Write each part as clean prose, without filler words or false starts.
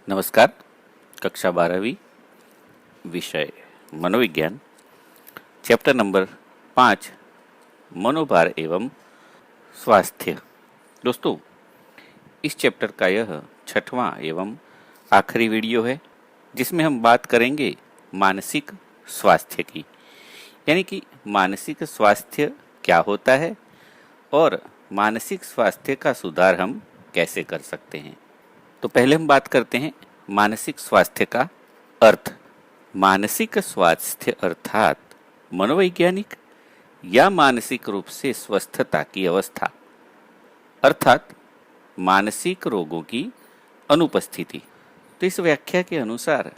नमस्कार। कक्षा 12वीं विषय मनोविज्ञान, चैप्टर नंबर 5 मनोभार एवं स्वास्थ्य। दोस्तों, इस चैप्टर का यह 6वां एवं आखिरी वीडियो है जिसमें हम बात करेंगे मानसिक स्वास्थ्य की, यानी कि मानसिक स्वास्थ्य क्या होता है और मानसिक स्वास्थ्य का सुधार हम कैसे कर सकते हैं। तो पहले हम बात करते हैं मानसिक स्वास्थ्य का अर्थ। मानसिक स्वास्थ्य अर्थात मनोवैज्ञानिक या मानसिक रूप से स्वस्थता की अवस्था, अर्थात मानसिक रोगों की अनुपस्थिति। तो इस व्याख्या के अनुसार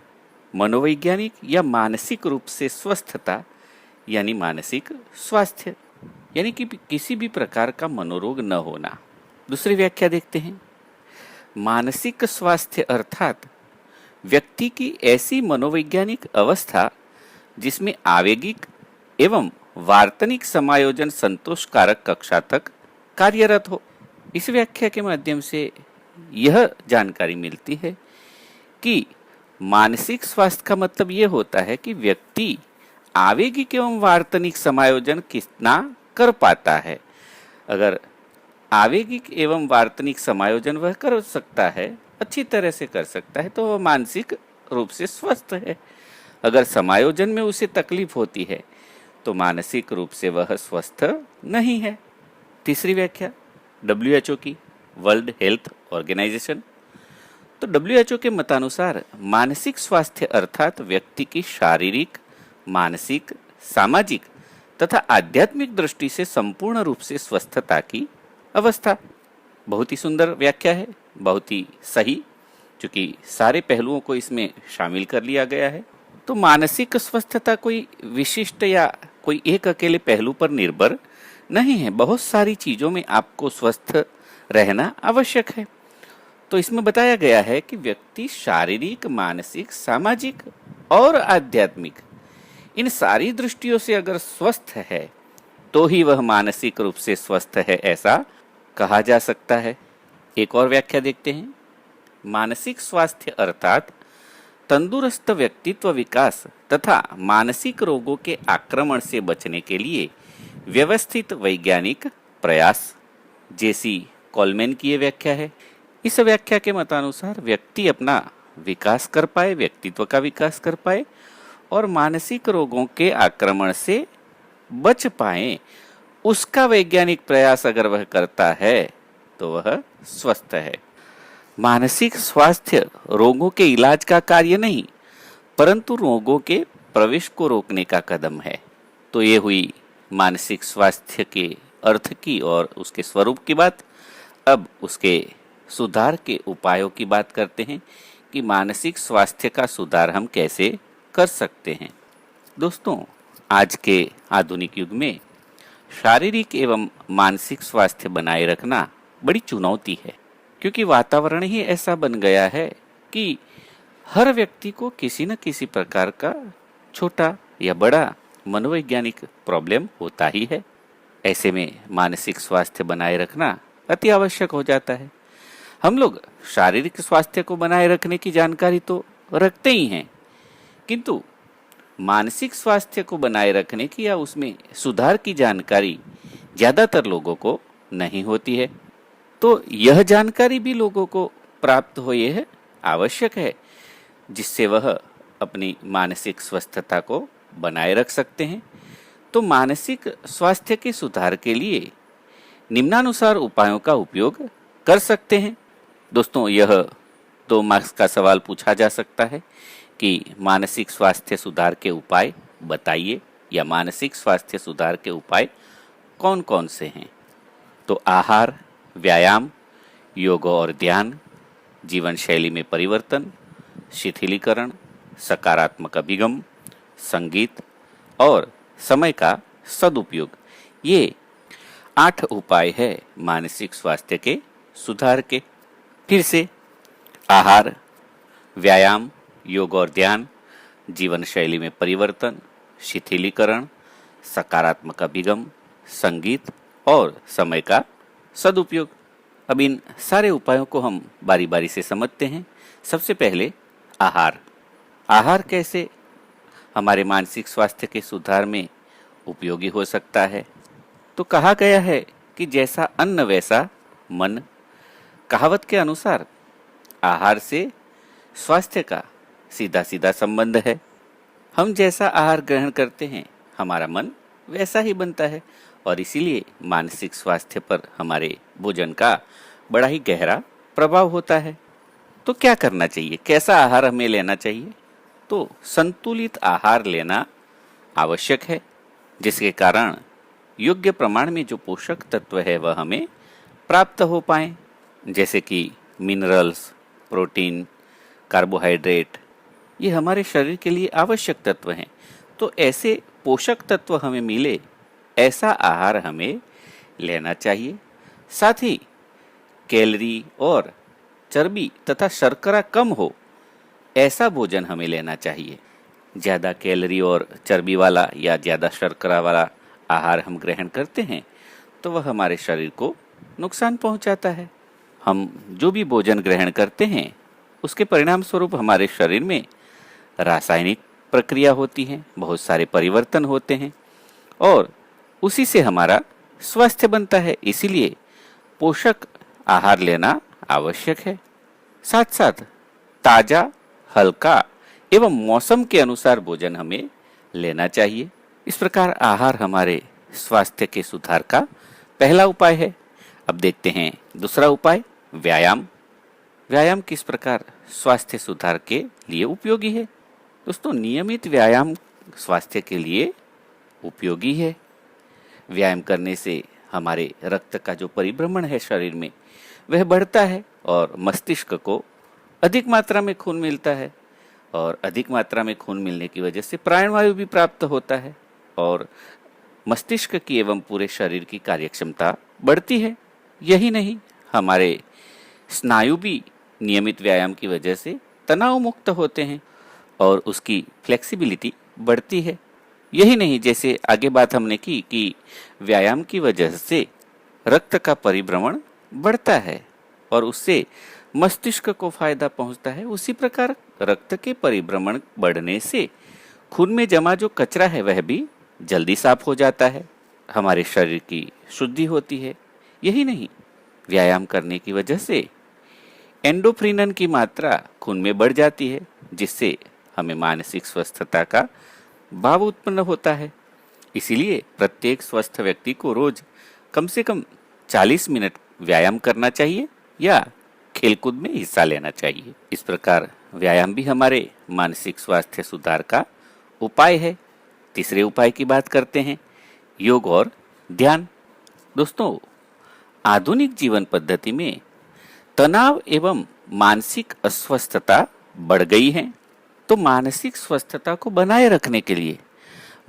मनोवैज्ञानिक या मानसिक रूप से स्वस्थता यानी मानसिक स्वास्थ्य, यानी कि किसी भी प्रकार का मनोरोग न होना। दूसरी व्याख्या देखते हैं। मानसिक स्वास्थ्य अर्थात व्यक्ति की ऐसी मनोवैज्ञानिक अवस्था जिसमें आवेगिक एवं वार्तनिक समायोजन संतोषकारक कक्षा तक कार्यरत हो। इस व्याख्या के माध्यम से यह जानकारी मिलती है कि मानसिक स्वास्थ्य का मतलब यह होता है कि व्यक्ति आवेगिक एवं वार्तनिक समायोजन कितना कर पाता है। अगर आवेगिक एवं वार्तनिक समायोजन वह कर सकता है, अच्छी तरह से कर सकता है, तो वह मानसिक रूप से स्वस्थ है। अगर समायोजन में उसे तकलीफ होती है तो मानसिक रूप से वह स्वस्थ नहीं है। तीसरी व्याख्या WHO की, वर्ल्ड हेल्थ ऑर्गेनाइजेशन। तो WHO के मतानुसार मानसिक स्वास्थ्य अर्थात व्यक्ति की शारीरिक, मानसिक, सामाजिक तथा आध्यात्मिक दृष्टि से संपूर्ण रूप से स्वस्थता की अवस्था। बहुत ही सुंदर व्याख्या है, बहुत ही सही, क्योंकि सारे पहलुओं को इसमें शामिल कर लिया गया है। तो मानसिक स्वस्थता कोई विशिष्ट या कोई एक अकेले पहलू पर निर्भर नहीं है। बहुत सारी चीजों में आपको स्वस्थ रहना आवश्यक है। तो इसमें बताया गया है कि व्यक्ति शारीरिक, मानसिक, सामाजिक और आध्यात्मिक इन सारी दृष्टियों से अगर स्वस्थ है तो ही वह मानसिक रूप से स्वस्थ है, ऐसा कहा जा सकता है। एक और व्याख्या देखते हैं। मानसिक स्वास्थ्य अर्थात तंदुरुस्त व्यक्तित्व विकास तथा मानसिक रोगों के आक्रमण से बचने के लिए व्यवस्थित वैज्ञानिक प्रयास। जेसी कॉलमैन की यह व्याख्या है। इस व्याख्या के मतानुसार व्यक्ति अपना विकास कर पाए, व्यक्तित्व का विकास कर पाए और मानसिक रोगों के आक्रमण से बच पाए, उसका वैज्ञानिक प्रयास अगर वह करता है तो वह स्वस्थ है। मानसिक स्वास्थ्य रोगों के इलाज का कार्य नहीं, परंतु रोगों के प्रवेश को रोकने का कदम है। तो ये हुई मानसिक स्वास्थ्य के अर्थ की और उसके स्वरूप की बात। अब उसके सुधार के उपायों की बात करते हैं कि मानसिक स्वास्थ्य का सुधार हम कैसे कर सकते हैं। दोस्तों, आज के आधुनिक युग में शारीरिक एवं मानसिक स्वास्थ्य बनाए रखना बड़ी चुनौती है, क्योंकि वातावरण ही ऐसा बन गया है कि हर व्यक्ति को किसी न किसी प्रकार का छोटा या बड़ा मनोवैज्ञानिक प्रॉब्लम होता ही है। ऐसे में मानसिक स्वास्थ्य बनाए रखना अति आवश्यक हो जाता है। हम लोग शारीरिक स्वास्थ्य को बनाए रखने की जानकारी तो रखते ही हैं, किंतु मानसिक स्वास्थ्य को बनाए रखने की या उसमें सुधार की जानकारी ज्यादातर लोगों को नहीं होती है। तो यह जानकारी भी लोगों को प्राप्त हो, यह आवश्यक है, जिससे वह अपनी मानसिक स्वस्थता को बनाए रख सकते हैं। तो मानसिक स्वास्थ्य के सुधार के लिए निम्नानुसार उपायों का उपयोग कर सकते हैं। दोस्तों, यह 2 मार्क्स का सवाल पूछा जा सकता है कि मानसिक स्वास्थ्य सुधार के उपाय बताइए, या मानसिक स्वास्थ्य सुधार के उपाय कौन कौन से हैं। तो आहार, व्यायाम, योग और ध्यान, जीवन शैली में परिवर्तन, शिथिलीकरण, सकारात्मक अभिगम, संगीत और समय का सदुपयोग, ये 8 उपाय है मानसिक स्वास्थ्य के सुधार के। फिर से आहार, व्यायाम, योग और ध्यान, जीवन शैली में परिवर्तन, शिथिलीकरण, सकारात्मक अभिगम, संगीत और समय का सदुपयोग। अब इन सारे उपायों को हम बारी बारी से समझते हैं। सबसे पहले आहार। आहार कैसे हमारे मानसिक स्वास्थ्य के सुधार में उपयोगी हो सकता है? तो कहा गया है कि जैसा अन्न वैसा मन। कहावत के अनुसार आहार से स्वास्थ्य का सीधा सीधा संबंध है। हम जैसा आहार ग्रहण करते हैं हमारा मन वैसा ही बनता है और इसीलिए मानसिक स्वास्थ्य पर हमारे भोजन का बड़ा ही गहरा प्रभाव होता है। तो क्या करना चाहिए, कैसा आहार हमें लेना चाहिए? तो संतुलित आहार लेना आवश्यक है, जिसके कारण योग्य प्रमाण में जो पोषक तत्व है वह हमें प्राप्त हो पाए, जैसे कि मिनरल्स, प्रोटीन, कार्बोहाइड्रेट, ये हमारे शरीर के लिए आवश्यक तत्व हैं। तो ऐसे पोषक तत्व हमें मिले ऐसा आहार हमें लेना चाहिए। साथ ही कैलोरी और चर्बी तथा शर्करा कम हो ऐसा भोजन हमें लेना चाहिए। ज़्यादा कैलोरी और चर्बी वाला या ज़्यादा शर्करा वाला आहार हम ग्रहण करते हैं तो वह हमारे शरीर को नुकसान पहुंचाता है। हम जो भी भोजन ग्रहण करते हैं उसके परिणाम स्वरूप हमारे शरीर में रासायनिक प्रक्रिया होती है, बहुत सारे परिवर्तन होते हैं और उसी से हमारा स्वास्थ्य बनता है। इसीलिए पोषक आहार लेना आवश्यक है। साथ साथ ताजा, हल्का एवं मौसम के अनुसार भोजन हमें लेना चाहिए। इस प्रकार आहार हमारे स्वास्थ्य के सुधार का पहला उपाय है। अब देखते हैं दूसरा उपाय, व्यायाम। व्यायाम किस प्रकार स्वास्थ्य सुधार के लिए उपयोगी है? दोस्तों, नियमित व्यायाम स्वास्थ्य के लिए उपयोगी है। व्यायाम करने से हमारे रक्त का जो परिभ्रमण है शरीर में वह बढ़ता है और मस्तिष्क को अधिक मात्रा में खून मिलता है और अधिक मात्रा में खून मिलने की वजह से प्राणवायु भी प्राप्त होता है और मस्तिष्क की एवं पूरे शरीर की कार्यक्षमता बढ़ती है। यही नहीं, हमारे स्नायु भी नियमित व्यायाम की वजह से तनाव मुक्त होते हैं और उसकी फ्लेक्सिबिलिटी बढ़ती है। यही नहीं, जैसे आगे बात हमने की कि व्यायाम की वजह से रक्त का परिभ्रमण बढ़ता है और उससे मस्तिष्क को फायदा पहुंचता है, उसी प्रकार रक्त के परिभ्रमण बढ़ने से खून में जमा जो कचरा है वह भी जल्दी साफ हो जाता है, हमारे शरीर की शुद्धि होती है। यही नहीं, व्यायाम करने की वजह से एंडोफ्रिन की मात्रा खून में बढ़ जाती है, जिससे हमें मानसिक स्वस्थता का भाव उत्पन्न होता है। इसीलिए प्रत्येक स्वस्थ व्यक्ति को रोज कम से कम 40 मिनट व्यायाम करना चाहिए या खेलकूद में हिस्सा लेना चाहिए। इस प्रकार व्यायाम भी हमारे मानसिक स्वास्थ्य सुधार का उपाय है। तीसरे उपाय की बात करते हैं, योग और ध्यान। दोस्तों, आधुनिक जीवन पद्धति में तनाव एवं मानसिक अस्वस्थता बढ़ गई है। तो मानसिक स्वस्थता को बनाए रखने के लिए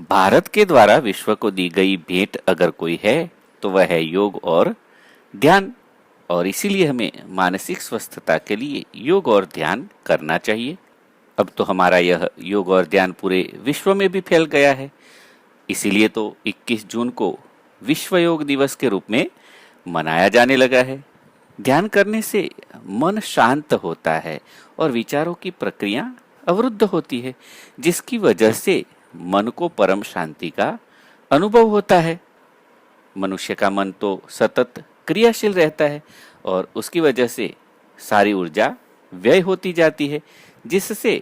भारत के द्वारा विश्व को दी गई भेंट अगर कोई है तो वह है योग और ध्यान। और इसीलिए हमें मानसिक स्वस्थता के लिए योग और ध्यान करना चाहिए। अब तो हमारा यह योग और ध्यान पूरे विश्व में भी फैल गया है। इसीलिए तो 21 जून को विश्व योग दिवस के रूप में मनाया जाने लगा है। ध्यान करने से मन शांत होता है और विचारों की प्रक्रिया अवरुद्ध होती है, जिसकी वजह से मन को परम शांति का अनुभव होता है। मनुष्य का मन तो सतत क्रियाशील रहता है और उसकी वजह से सारी ऊर्जा व्यय होती जाती है, जिससे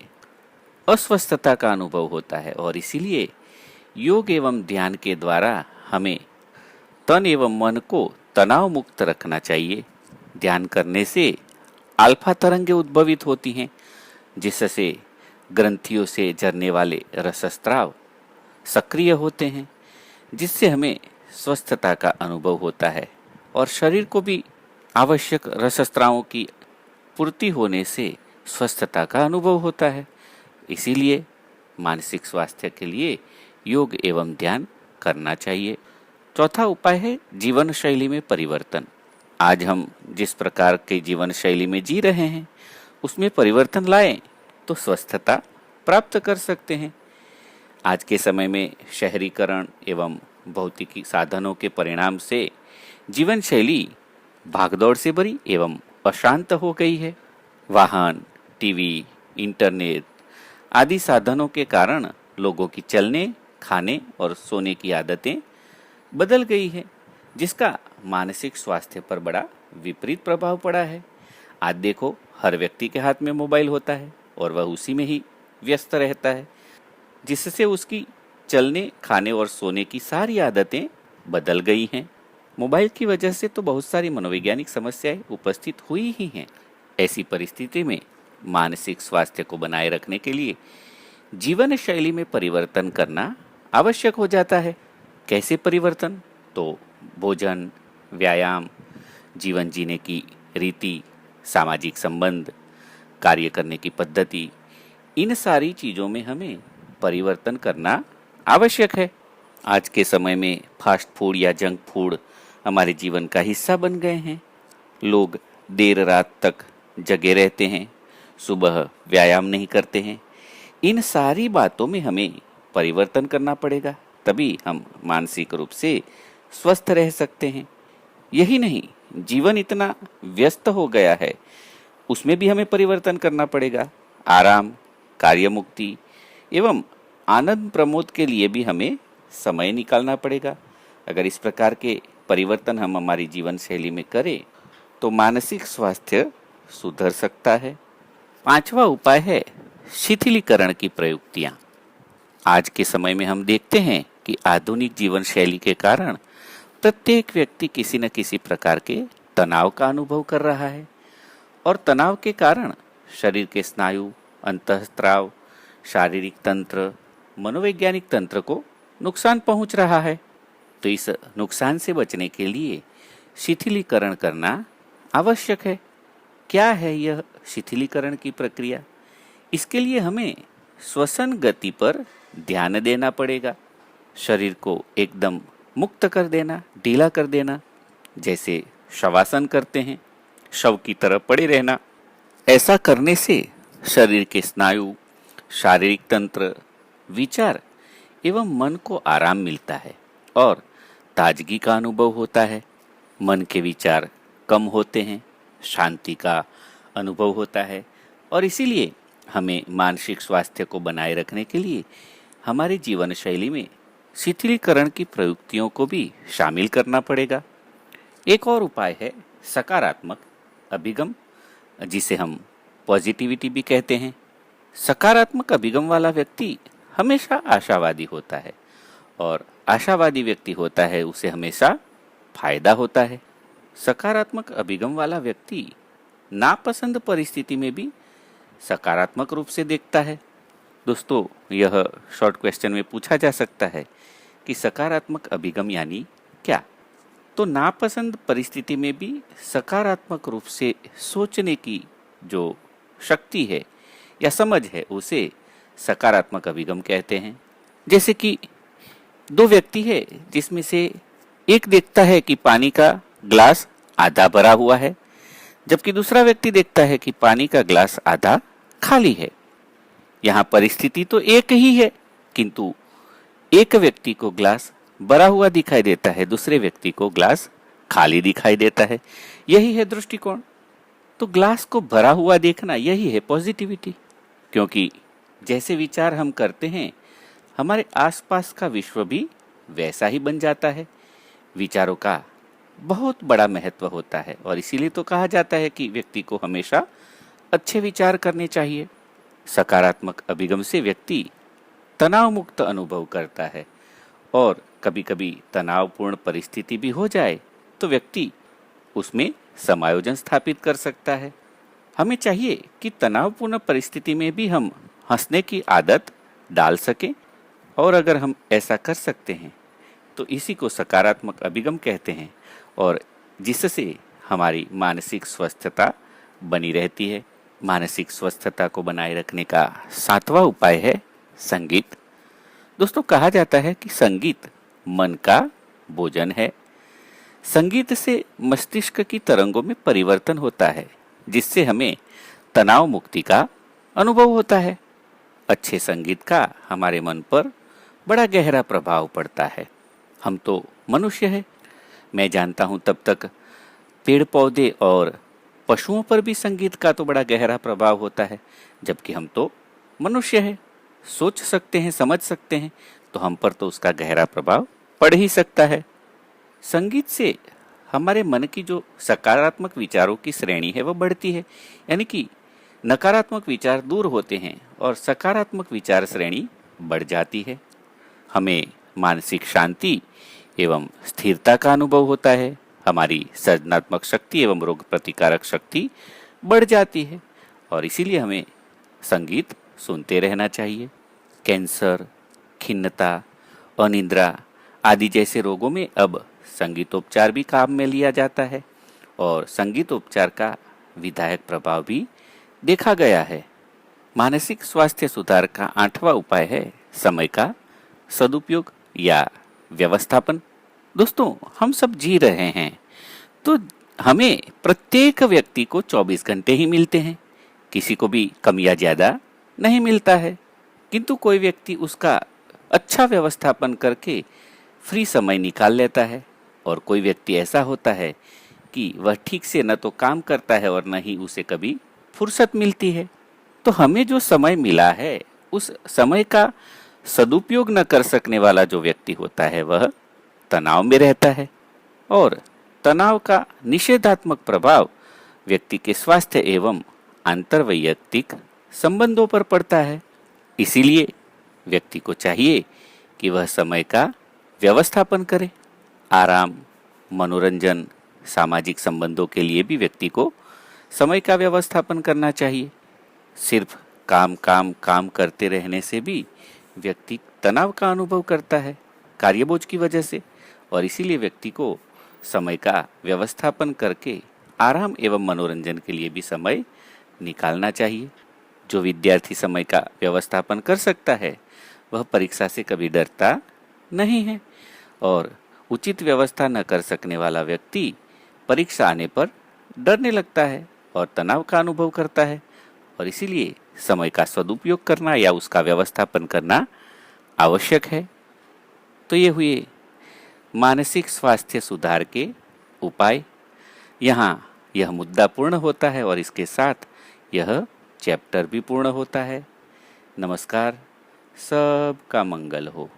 अस्वस्थता का अनुभव होता है। और इसीलिए योग एवं ध्यान के द्वारा हमें तन एवं मन को तनाव मुक्त रखना चाहिए। ध्यान करने से अल्फा तरंगें उद्भवित होती हैं, जिससे ग्रंथियों से झरने वाले रसस्त्राव सक्रिय होते हैं, जिससे हमें स्वस्थता का अनुभव होता है और शरीर को भी आवश्यक रसस्त्रावों की पूर्ति होने से स्वस्थता का अनुभव होता है। इसीलिए मानसिक स्वास्थ्य के लिए योग एवं ध्यान करना चाहिए। चौथा उपाय है जीवन शैली में परिवर्तन। आज हम जिस प्रकार के जीवन शैली में जी रहे हैं उसमें परिवर्तन लाएं तो स्वस्थता प्राप्त कर सकते हैं। आज के समय में शहरीकरण एवं भौतिकी साधनों के परिणाम से जीवन शैली भागदौड़ से भरी एवं अशांत हो गई है। वाहन, टीवी, इंटरनेट आदि साधनों के कारण लोगों की चलने, खाने और सोने की आदतें बदल गई है, जिसका मानसिक स्वास्थ्य पर बड़ा विपरीत प्रभाव पड़ा है। आज देखो, हर व्यक्ति के हाथ में मोबाइल होता है और वह उसी में ही व्यस्त रहता है, जिससे उसकी चलने, खाने और सोने की सारी आदतें बदल गई हैं। मोबाइल की वजह से तो बहुत सारी मनोवैज्ञानिक समस्याएं उपस्थित हुई ही हैं। ऐसी परिस्थिति में मानसिक स्वास्थ्य को बनाए रखने के लिए जीवन शैली में परिवर्तन करना आवश्यक हो जाता है। कैसे परिवर्तन? तो भोजन, व्यायाम, जीवन जीने की रीति, सामाजिक संबंध, कार्य करने की पद्धति, इन सारी चीज़ों में हमें परिवर्तन करना आवश्यक है। आज के समय में फास्ट फूड या जंक फूड हमारे जीवन का हिस्सा बन गए हैं। लोग देर रात तक जगे रहते हैं, सुबह व्यायाम नहीं करते हैं। इन सारी बातों में हमें परिवर्तन करना पड़ेगा, तभी हम मानसिक रूप से स्वस्थ रह सकते हैं। यही नहीं, जीवन इतना व्यस्त हो गया है, उसमें भी हमें परिवर्तन करना पड़ेगा। आराम, कार्य मुक्ति एवं आनंद प्रमोद के लिए भी हमें समय निकालना पड़ेगा। अगर इस प्रकार के परिवर्तन हम हमारी जीवन शैली में करें तो मानसिक स्वास्थ्य सुधर सकता है। पांचवा उपाय है शिथिलीकरण की प्रयुक्तियां। आज के समय में हम देखते हैं कि आधुनिक जीवन शैली के कारण प्रत्येक व्यक्ति किसी न किसी प्रकार के तनाव का अनुभव कर रहा है और तनाव के कारण शरीर के स्नायु, अंतःस्त्राव, शारीरिक तंत्र, मनोवैज्ञानिक तंत्र को नुकसान पहुंच रहा है। तो इस नुकसान से बचने के लिए शिथिलीकरण करना आवश्यक है। क्या है यह शिथिलीकरण की प्रक्रिया? इसके लिए हमें श्वसन गति पर ध्यान देना पड़ेगा। शरीर को एकदम मुक्त कर देना, ढीला कर देना, जैसे शवासन करते हैं, शव की तरह पड़े रहना। ऐसा करने से शरीर के स्नायु, शारीरिक तंत्र, विचार एवं मन को आराम मिलता है और ताजगी का अनुभव होता है। मन के विचार कम होते हैं, शांति का अनुभव होता है और इसीलिए हमें मानसिक स्वास्थ्य को बनाए रखने के लिए हमारे जीवन शैली में शिथिलीकरण की प्रयुक्तियों को भी शामिल करना पड़ेगा। एक और उपाय है सकारात्मक अभिगम, जिसे हम पॉजिटिविटी भी कहते हैं। सकारात्मक अभिगम वाला व्यक्ति हमेशा आशावादी होता है और आशावादी व्यक्ति होता है उसे हमेशा फायदा होता है। सकारात्मक अभिगम वाला व्यक्ति नापसंद परिस्थिति में भी सकारात्मक रूप से देखता है। दोस्तों, यह शॉर्ट क्वेश्चन में पूछा जा सकता है कि सकारात्मक अभिगम यानी क्या? तो नापसंद परिस्थिति में भी सकारात्मक रूप से सोचने की जो शक्ति है या समझ है उसे सकारात्मक अभिगम कहते हैं। जैसे कि दो व्यक्ति है जिसमें से एक देखता है कि पानी का ग्लास आधा भरा हुआ है, जबकि दूसरा व्यक्ति देखता है कि पानी का ग्लास आधा खाली है। यहाँ परिस्थिति तो एक ही है, किंतु एक व्यक्ति को ग्लास भरा हुआ दिखाई देता है, दूसरे व्यक्ति को ग्लास खाली दिखाई देता है। यही है दृष्टिकोण। तो ग्लास को भरा हुआ देखना, यही है पॉजिटिविटी। क्योंकि जैसे विचार हम करते हैं, हमारे आसपास का विश्व भी वैसा ही बन जाता है। विचारों का बहुत बड़ा महत्व होता है और इसीलिए तो कहा जाता है कि व्यक्ति को हमेशा अच्छे विचार करने चाहिए। सकारात्मक अभिगम से व्यक्ति तनाव मुक्त अनुभव करता है और कभी कभी तनावपूर्ण परिस्थिति भी हो जाए तो व्यक्ति उसमें समायोजन स्थापित कर सकता है। हमें चाहिए कि तनावपूर्ण परिस्थिति में भी हम हंसने की आदत डाल सकें और अगर हम ऐसा कर सकते हैं तो इसी को सकारात्मक अभिगम कहते हैं और जिससे हमारी मानसिक स्वस्थता बनी रहती है। मानसिक स्वस्थता को बनाए रखने का सातवां उपाय है संगीत। दोस्तों, कहा जाता है कि संगीत मन का भोजन है। संगीत से मस्तिष्क की तरंगों में परिवर्तन होता है, जिससे हमें तनाव मुक्ति का अनुभव होता है। अच्छे संगीत का हमारे मन पर बड़ा गहरा प्रभाव पड़ता है। हम तो मनुष्य हैं। मैं जानता हूं तब तक पेड़ पौधे और पशुओं पर भी संगीत का तो बड़ा गहरा प्रभाव होता है, जबकि हम तो मनुष्य हैं, सोच सकते हैं, समझ सकते हैं, तो हम पर तो उसका गहरा प्रभाव पड़ ही सकता है। संगीत से हमारे मन की जो सकारात्मक विचारों की श्रेणी है वह बढ़ती है, यानी कि नकारात्मक विचार दूर होते हैं और सकारात्मक विचार श्रेणी बढ़ जाती है। हमें मानसिक शांति एवं स्थिरता का अनुभव होता है। हमारी सृजनात्मक शक्ति एवं रोग प्रतिकारक शक्ति बढ़ जाती है और इसीलिए हमें संगीत सुनते रहना चाहिए। कैंसर, खिन्नता, अनिद्रा आदि जैसे रोगों में अब संगीतोपचार भी काम में लिया जाता है और संगीतोपचार का विधायक प्रभाव भी देखा गया है। मानसिक स्वास्थ्य सुधार का 8वां उपाय है समय का सदुपयोग या व्यवस्थापन। दोस्तों, हम सब जी रहे हैं तो हमें प्रत्येक व्यक्ति को 24 घंटे ही मिलते हैं, किसी को भी कम या ज्यादा नहीं मिलता है, किंतु कोई व्यक्ति उसका अच्छा व्यवस्थापन करके फ्री समय निकाल लेता है और कोई व्यक्ति ऐसा होता है कि वह ठीक से न तो काम करता है और न ही उसे कभी फुर्सत मिलती है। तो हमें जो समय मिला है उस समय का सदुपयोग न कर सकने वाला जो व्यक्ति होता है वह तनाव में रहता है और तनाव का निषेधात्मक प्रभाव व्यक्ति के स्वास्थ्य एवं अंतर्वैयक्तिक संबंधों पर पड़ता है। इसीलिए व्यक्ति को चाहिए कि वह समय का व्यवस्थापन करे। आराम, मनोरंजन, सामाजिक संबंधों के लिए भी व्यक्ति को समय का व्यवस्थापन करना चाहिए। सिर्फ काम काम काम करते रहने से भी व्यक्ति तनाव का अनुभव करता है कार्यबोझ की वजह से और इसीलिए व्यक्ति को समय का व्यवस्थापन करके आराम एवं मनोरंजन के लिए भी समय निकालना चाहिए। जो विद्यार्थी समय का व्यवस्थापन कर सकता है वह परीक्षा से कभी डरता नहीं है और उचित व्यवस्था न कर सकने वाला व्यक्ति परीक्षा आने पर डरने लगता है और तनाव का अनुभव करता है और इसीलिए समय का सदुपयोग करना या उसका व्यवस्थापन करना आवश्यक है। तो ये हुए मानसिक स्वास्थ्य सुधार के उपाय। यहाँ यह मुद्दा पूर्ण होता है और इसके साथ यह चैप्टर भी पूर्ण होता है। नमस्कार, सबका मंगल हो।